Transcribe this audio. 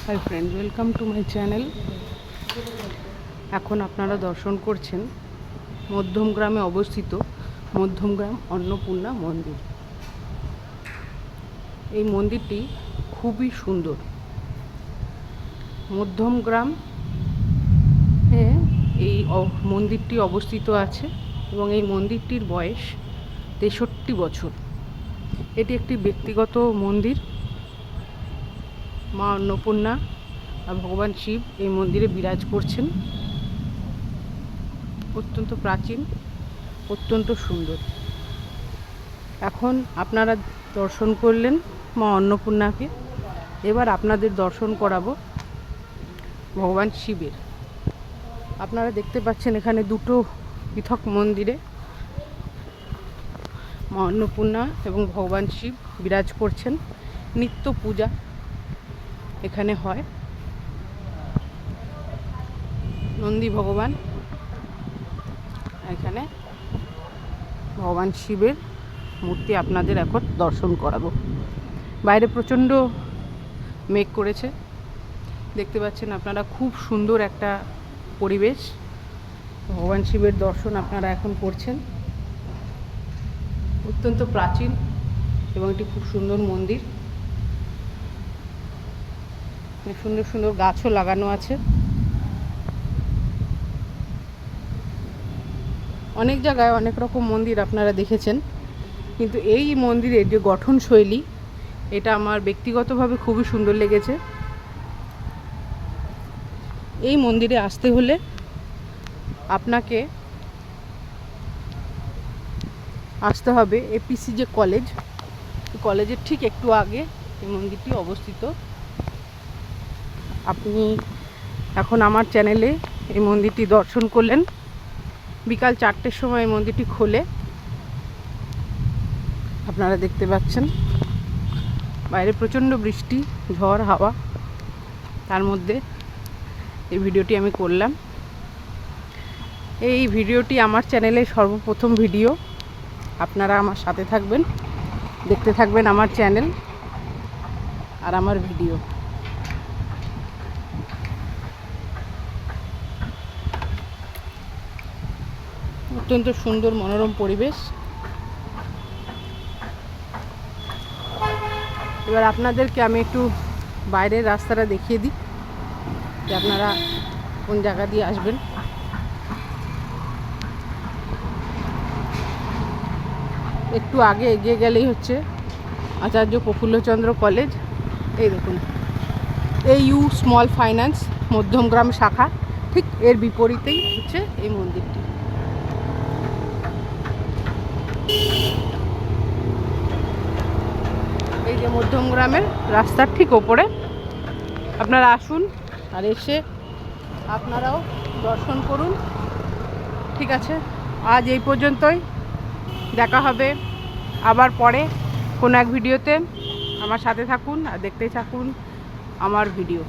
Hi friend, welcome to my channel. এখন আপনারা দর্শন করছেন মধ্যমগ্রামে অবস্থিত মধ্যমগ্রাম অন্নপূর্ণা মন্দির। এই মন্দিরটি খুবই সুন্দর। মধ্যমগ্রাম এই মন্দিরটি অবস্থিত আছে এবং এই মন্দিরটির বয়স 63 বছর। এটি একটি ব্যক্তিগত মন্দির। মা অন্নপূর্ণা আর ভগবান শিব এই মন্দিরে বিরাজ করছেন। অত্যন্ত প্রাচীন, অত্যন্ত সুন্দর। এখন আপনারা দর্শন করলেন মা অন্নপূর্ণাকে, এবার আপনাদের দর্শন করাবো ভগবান শিবের। আপনারা দেখতে পাচ্ছেন এখানে দুটো পৃথক মন্দিরে মা অন্নপূর্ণা এবং ভগবান শিব বিরাজ করছেন। নিত্য পূজা এখানে হয়। নন্দী ভগবান, এখানে ভগবান শিবের মূর্তি আপনাদের এখন দর্শন করাবো। বাইরে প্রচণ্ড মেঘ করেছে, দেখতে পাচ্ছেন আপনারা। খুব সুন্দর একটা পরিবেশ। ভগবান শিবের দর্শন আপনারা এখন করছেন। অত্যন্ত প্রাচীন এবং এটি খুব সুন্দর মন্দির। সুন্দর সুন্দর গাছও লাগানো আছে। অনেক জায়গায় অনেক রকম মন্দির আপনারা দেখেছেন, কিন্তু এই মন্দিরের যে গঠনশৈলী, এটা আমার ব্যক্তিগতভাবে খুবই সুন্দর লেগেছে। এই মন্দিরে আসতে হলে আপনাকে আসতে হবে এপিসি যে কলেজ, কলেজের ঠিক একটু আগে এই মন্দিরটি অবস্থিত। আপনি এখন আমার চ্যানেলে এই মন্দিরটি দর্শন করলেন। বিকাল 4টের সময় এই মন্দিরটি খোলে, আপনারা দেখতে পাচ্ছেন। বাইরে প্রচণ্ড বৃষ্টি, ঝড়, হাওয়া, তার মধ্যে এই ভিডিওটি আমি করলাম। এই ভিডিওটি আমার চ্যানেলের সর্বপ্রথম ভিডিও। আপনারা আমার সাথে থাকবেন, দেখতে থাকবেন আমার চ্যানেল আর আমার ভিডিও। অত্যন্ত সুন্দর মনোরম পরিবেশ। এবার আপনাদেরকে আমি একটু বাইরের রাস্তাটা দেখিয়ে দিই, যে আপনারা কোন জায়গা দিয়ে আসবেন। একটু আগে এগিয়ে গেলেই হচ্ছে আচার্য প্রফুল্লচন্দ্র কলেজ। এই দেখুন, AU স্মল ফাইন্যান্স মধ্যমগ্রাম শাখা, ঠিক এর বিপরীতেই হচ্ছে এই মন্দিরটি। এই যে মধ্যমগ্রামের রাস্তার ঠিক ওপরে। আপনারা আসুন আর এসে আপনারাও দর্শন করুন। ঠিক আছে, আজ এই পর্যন্তই। দেখা হবে আবার পরে কোনো এক ভিডিওতে। আমার সাথে থাকুন আর দেখতেই থাকুন আমার ভিডিও।